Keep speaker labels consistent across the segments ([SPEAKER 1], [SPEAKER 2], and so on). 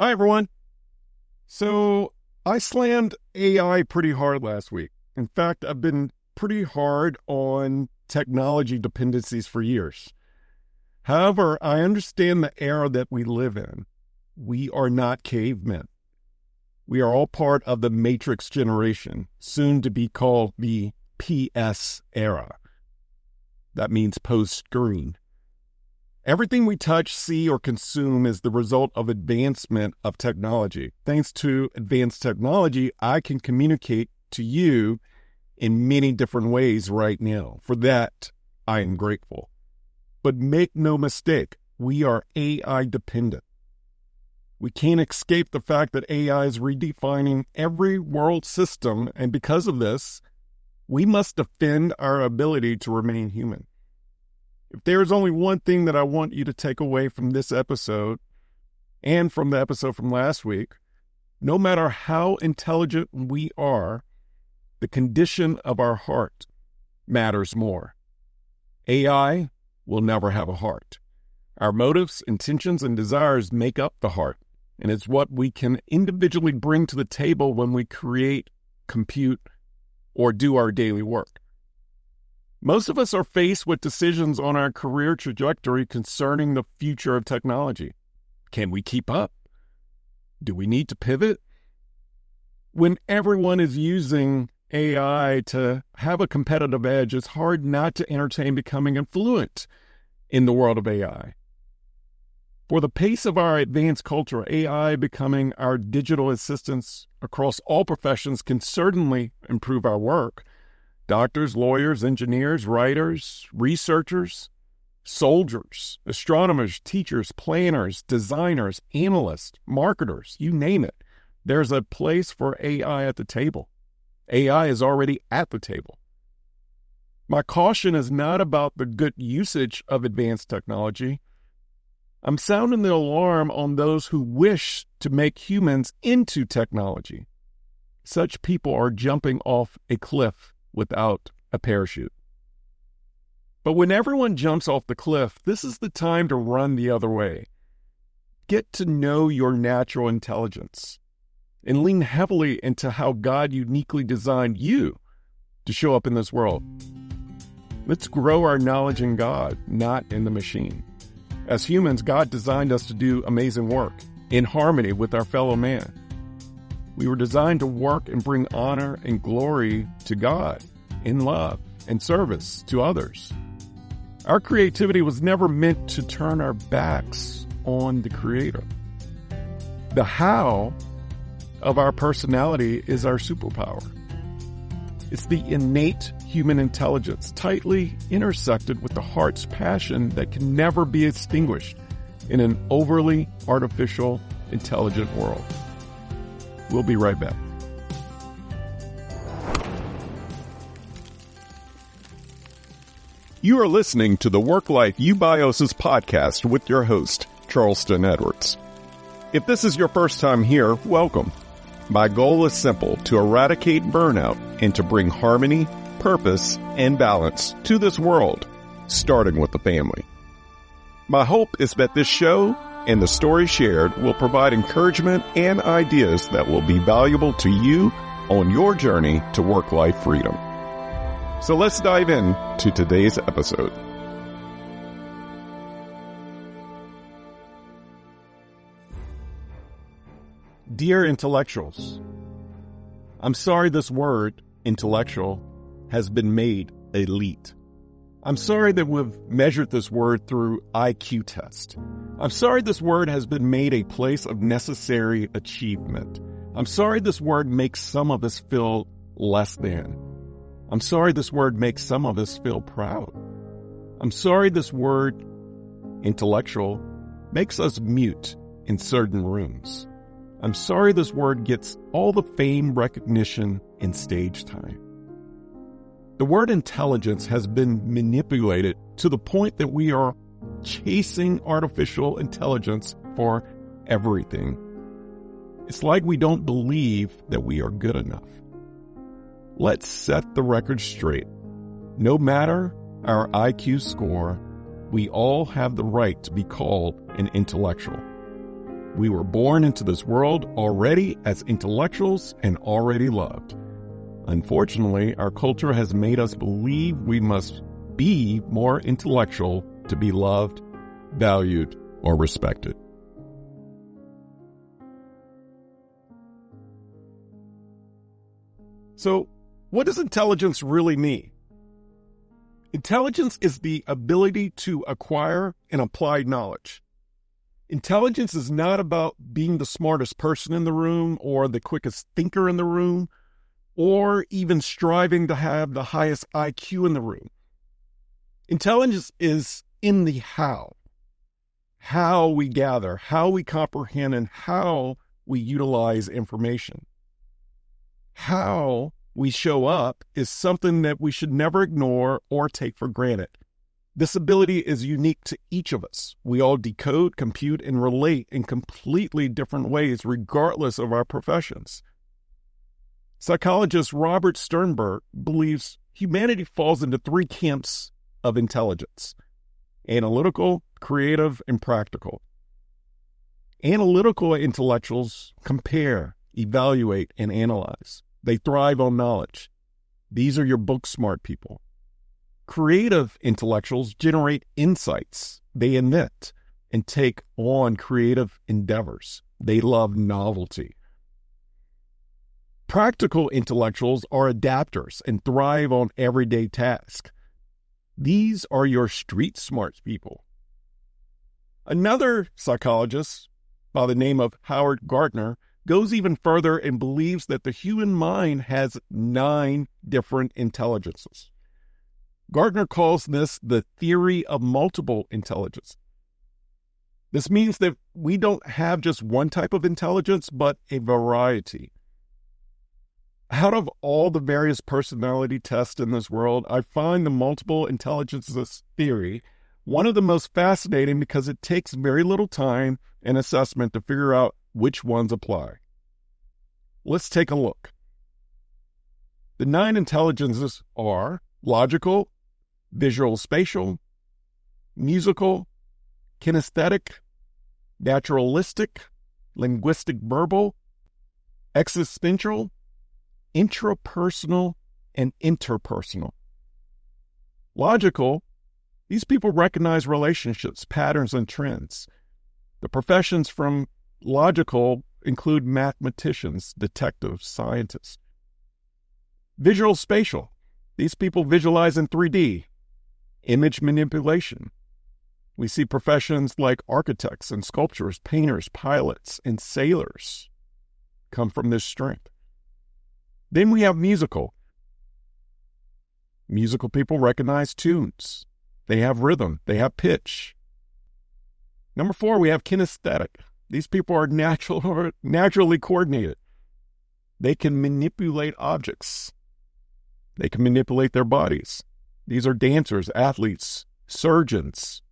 [SPEAKER 1] Hi, everyone. So I slammed AI pretty hard last week. In fact, I've been pretty hard on technology dependencies for years. However, I understand the era that we live in. We are not cavemen. We are all part of the Matrix generation, soon to be called the PS era. That means post-screen. Everything we touch, see, or consume is the result of advancement of technology. Thanks to advanced technology, I can communicate to you in many different ways right now. For that, I am grateful. But make no mistake, we are AI dependent. We can't escape the fact that AI is redefining every world system, and because of this, we must defend our ability to remain human. If there is only one thing that I want you to take away from this episode and from the episode from last week, no matter how intelligent we are, the condition of our heart matters more. AI will never have a heart. Our motives, intentions, and desires make up the heart, and it's what we can individually bring to the table when we create, compute, or do our daily work. Most of us are faced with decisions on our career trajectory concerning the future of technology. Can we keep up? Do we need to pivot? When everyone is using AI to have a competitive edge, it's hard not to entertain becoming influent in the world of AI. For the pace of our advanced culture, AI becoming our digital assistants across all professions can certainly improve our work. Doctors, lawyers, engineers, writers, researchers, soldiers, astronomers, teachers, planners, designers, analysts, marketers, you name it. There's a place for AI at the table. AI is already at the table. My caution is not about the good usage of advanced technology. I'm sounding the alarm on those who wish to make humans into technology. Such people are jumping off a cliff without a parachute. But when everyone jumps off the cliff, this is the time to run the other way. Get to know your natural intelligence and lean heavily into how God uniquely designed you to show up in this world. Let's grow our knowledge in God, not in the machine. As humans, God designed us to do amazing work in harmony with our fellow man. We were designed to work and bring honor and glory to God in love and service to others. Our creativity was never meant to turn our backs on the Creator. The how of our personality is our superpower. It's the innate human intelligence, tightly intersected with the heart's passion that can never be extinguished in an overly artificial, intelligent world. We'll be right back. You are listening to the Work Life Eubiosis podcast with your host, Charleston Edwards. If this is your first time here, welcome. My goal is simple: to eradicate burnout and to bring harmony, purpose, and balance to this world, starting with the family. My hope is that this show and the story shared will provide encouragement and ideas that will be valuable to you on your journey to work-life freedom. So let's dive in to today's episode. Dear intellectuals, I'm sorry this word, intellectual, has been made elite. I'm sorry that we've measured this word through IQ test. I'm sorry this word has been made a place of necessary achievement. I'm sorry this word makes some of us feel less than. I'm sorry this word makes some of us feel proud. I'm sorry this word, intellectual, makes us mute in certain rooms. I'm sorry this word gets all the fame, recognition, and stage time. The word intelligence has been manipulated to the point that we are chasing artificial intelligence for everything. It's like we don't believe that we are good enough. Let's set the record straight. No matter our IQ score, we all have the right to be called an intellectual. We were born into this world already as intellectuals and already loved. Unfortunately, our culture has made us believe we must be more intellectual to be loved, valued, or respected. So, what does intelligence really mean? Intelligence is the ability to acquire and apply knowledge. Intelligence is not about being the smartest person in the room or the quickest thinker in the room or even striving to have the highest IQ in the room. Intelligence is in the how. How we gather, how we comprehend, and how we utilize information. How we show up is something that we should never ignore or take for granted. This ability is unique to each of us. We all decode, compute, and relate in completely different ways, regardless of our professions. Psychologist Robert Sternberg believes humanity falls into three camps of intelligence: analytical, creative, and practical. Analytical intellectuals compare, evaluate, and analyze. They thrive on knowledge. These are your book smart people. Creative intellectuals generate insights. They invent and take on creative endeavors. They love novelty. Practical intellectuals are adapters and thrive on everyday tasks. These are your street smart people. Another psychologist by the name of Howard Gardner goes even further and believes that the human mind has 9 different intelligences. Gardner calls this the theory of multiple intelligence. This means that we don't have just one type of intelligence, but a variety. Out of all the various personality tests in this world, I find the multiple intelligences theory one of the most fascinating because it takes very little time and assessment to figure out which ones apply. Let's take a look. The 9 intelligences are logical, visual spatial, musical, kinesthetic, naturalistic, linguistic verbal, existential, intrapersonal, and interpersonal. Logical, these people recognize relationships, patterns, and trends. The professions from logical include mathematicians, detectives, scientists. Visual spatial, these people visualize in 3D. Image manipulation. We see professions like architects and sculptors, painters, pilots, and sailors come from this strength. Then we have musical. Musical people recognize tunes. They have rhythm. They have pitch. Number 4, we have kinesthetic. These people are naturally coordinated. They can manipulate objects. They can manipulate their bodies. These are dancers, athletes, surgeons,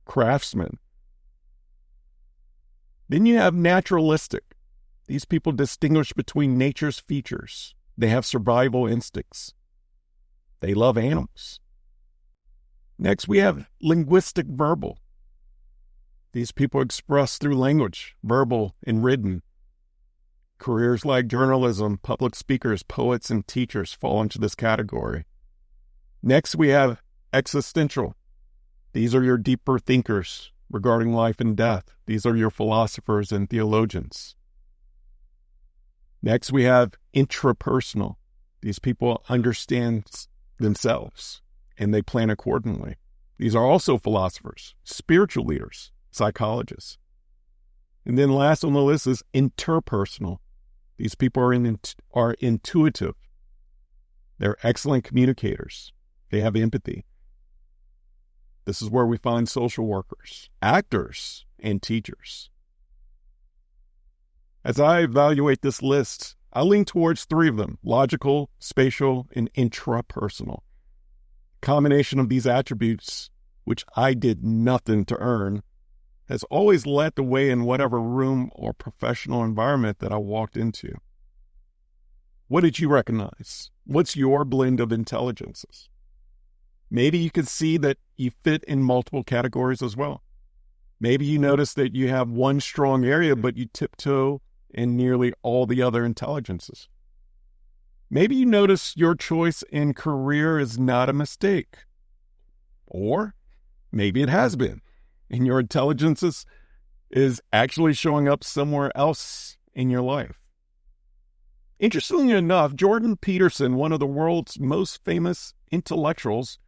[SPEAKER 1] craftsmen. Then you have naturalistic. These people distinguish between nature's features. They have survival instincts. They love animals. Next, we have linguistic verbal. These people express through language, verbal and written. Careers like journalism, public speakers, poets, and teachers fall into this category. Next, we have existential. These are your deeper thinkers regarding life and death. These are your philosophers and theologians. Next, we have intrapersonal. These people understand themselves and they plan accordingly. These are also philosophers, spiritual leaders, psychologists. And then last on the list is interpersonal. These people are intuitive. They're excellent communicators. They have empathy. This is where we find social workers, actors, and teachers. As I evaluate this list, I lean towards 3 of them: logical, spatial, and intrapersonal. Combination of these attributes, which I did nothing to earn, has always led the way in whatever room or professional environment that I walked into. What did you recognize? What's your blend of intelligences? Maybe you can see that you fit in multiple categories as well. Maybe you notice that you have one strong area, but you tiptoe in nearly all the other intelligences. Maybe you notice your choice in career is not a mistake. Or maybe it has been, and your intelligence is actually showing up somewhere else in your life. Interestingly enough, Jordan Peterson, one of the world's most famous intellectuals,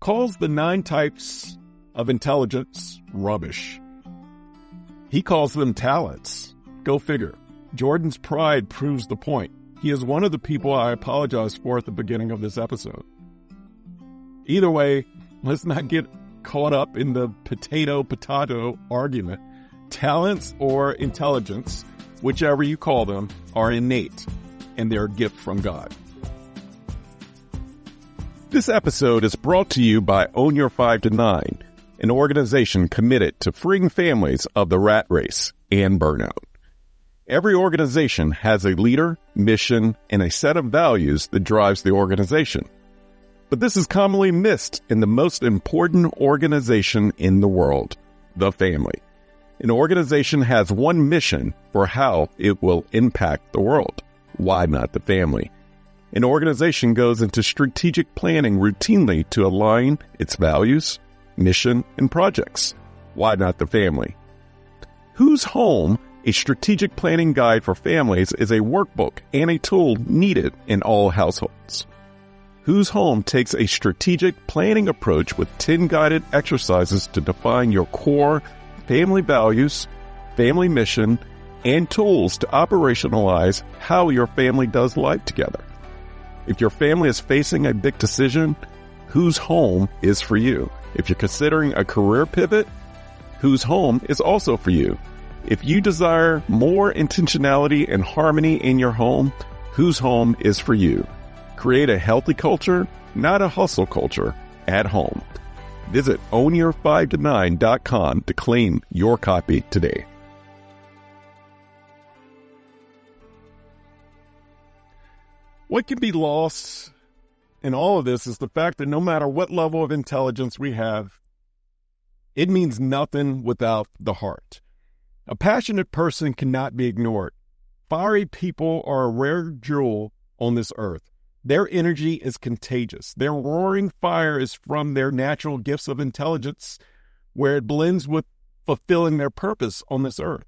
[SPEAKER 1] calls the 9 types of intelligence rubbish. He calls them talents. Go figure. Jordan's pride proves the point. He is one of the people I apologized for at the beginning of this episode. Either way, let's not get caught up in the potato argument. Talents or intelligence, whichever you call them, are innate, and they're a gift from God. This episode is brought to you by Own Your 5 to 9, an organization committed to freeing families of the rat race and burnout. Every organization has a leader, mission, and a set of values that drives the organization. But this is commonly missed in the most important organization in the world, the family. An organization has one mission for how it will impact the world. Why not the family? An organization goes into strategic planning routinely to align its values, mission, and projects. Why not the family? Whose Home, a strategic planning guide for families, is a workbook and a tool needed in all households. Whose Home takes a strategic planning approach with 10 guided exercises to define your core family values, family mission, and tools to operationalize how your family does life together. If your family is facing a big decision, Whose Home is for you. If you're considering a career pivot, Whose Home is also for you. If you desire more intentionality and harmony in your home, Whose Home is for you. Create a healthy culture, not a hustle culture, at home. Visit ownyour5to9.com to claim your copy today. What can be lost in all of this is the fact that no matter what level of intelligence we have, it means nothing without the heart. A passionate person cannot be ignored. Fiery people are a rare jewel on this earth. Their energy is contagious. Their roaring fire is from their natural gifts of intelligence, where it blends with fulfilling their purpose on this earth.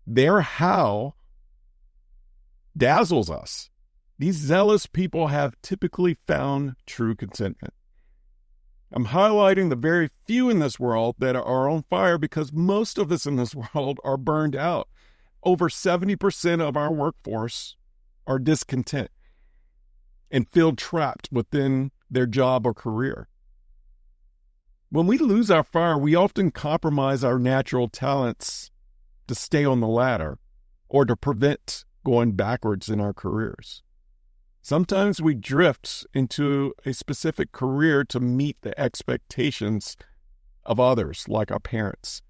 [SPEAKER 1] Their how dazzles us. These zealous people have typically found true contentment. I'm highlighting the very few in this world that are on fire because most of us in this world are burned out. Over 70% of our workforce are discontent and feel trapped within their job or career. When we lose our fire, we often compromise our natural talents to stay on the ladder or to prevent going backwards in our careers. Sometimes we drift into a specific career to meet the expectations of others, like our parents.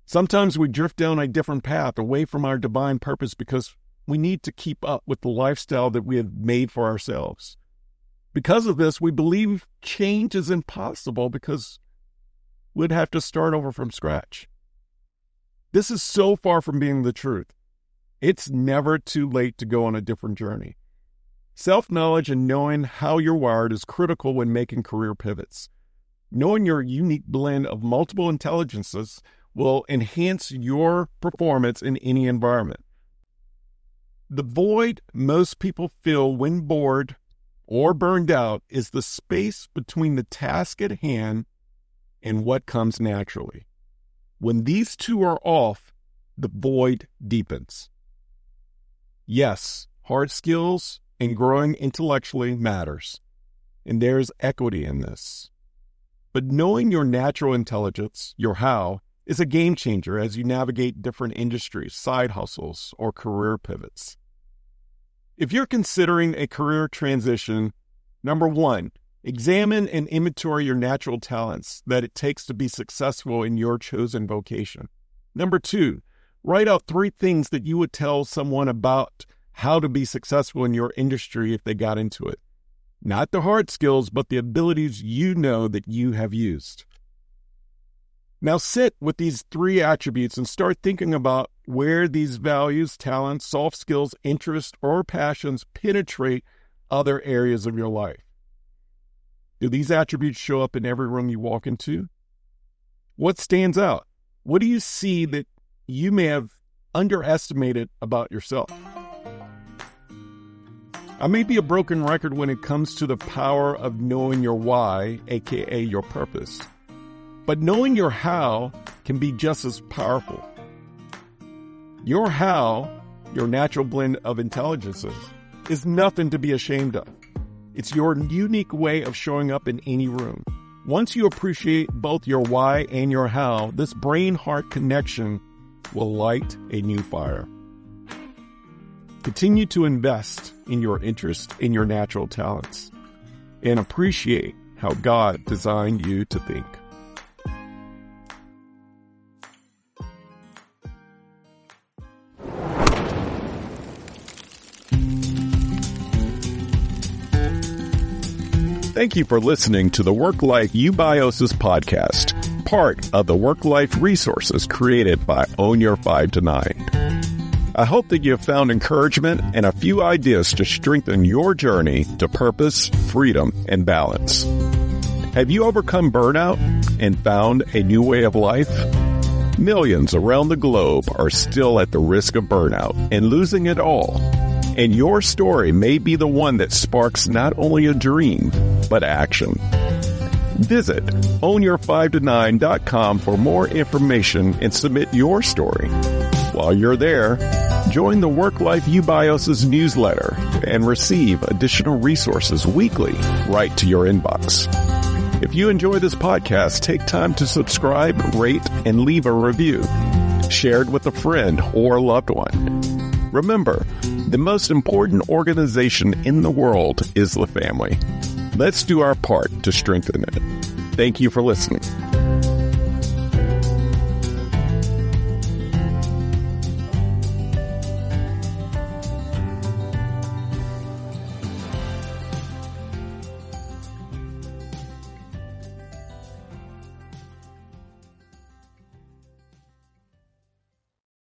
[SPEAKER 1] Sometimes we drift down a different path away from our divine purpose because we need to keep up with the lifestyle that we have made for ourselves. Because of this, we believe change is impossible because we'd have to start over from scratch. This is so far from being the truth. It's never too late to go on a different journey. Self-knowledge and knowing how you're wired is critical when making career pivots. Knowing your unique blend of multiple intelligences will enhance your performance in any environment. The void most people feel when bored or burned out is the space between the task at hand and what comes naturally. When these two are off, the void deepens. Yes, hard skills and growing intellectually matters, and there's equity in this. But knowing your natural intelligence, your how, is a game changer as you navigate different industries, side hustles, or career pivots. If you're considering a career transition, number 1, examine and inventory your natural talents that it takes to be successful in your chosen vocation. Number 2, write out 3 things that you would tell someone about how to be successful in your industry if they got into it. Not the hard skills, but the abilities you know that you have used. Now sit with these 3 attributes and start thinking about where these values, talents, soft skills, interests, or passions penetrate other areas of your life. Do these attributes show up in every room you walk into? What stands out? What do you see that you may have underestimated about yourself? I may be a broken record when it comes to the power of knowing your why, aka your purpose. But knowing your how can be just as powerful. Your how, your natural blend of intelligences, is nothing to be ashamed of. It's your unique way of showing up in any room. Once you appreciate both your why and your how, this brain-heart connection will light a new fire. Continue to invest in your interest in your natural talents and appreciate how God designed you to think. Thank you for listening to the Work-Life Eubiosis podcast, part of the Work-Life resources created by Own Your 5 to 9. I hope that you have found encouragement and a few ideas to strengthen your journey to purpose, freedom, and balance. Have you overcome burnout and found a new way of life? Millions around the globe are still at the risk of burnout and losing it all. And your story may be the one that sparks not only a dream, but action. Visit ownyour5to9.com for more information and submit your story. While you're there, join the Work-Life Eubiosis newsletter and receive additional resources weekly right to your inbox. If you enjoy this podcast, take time to subscribe, rate, and leave a review. Share it with a friend or loved one. Remember, the most important organization in the world is the family. Let's do our part to strengthen it. Thank you for listening.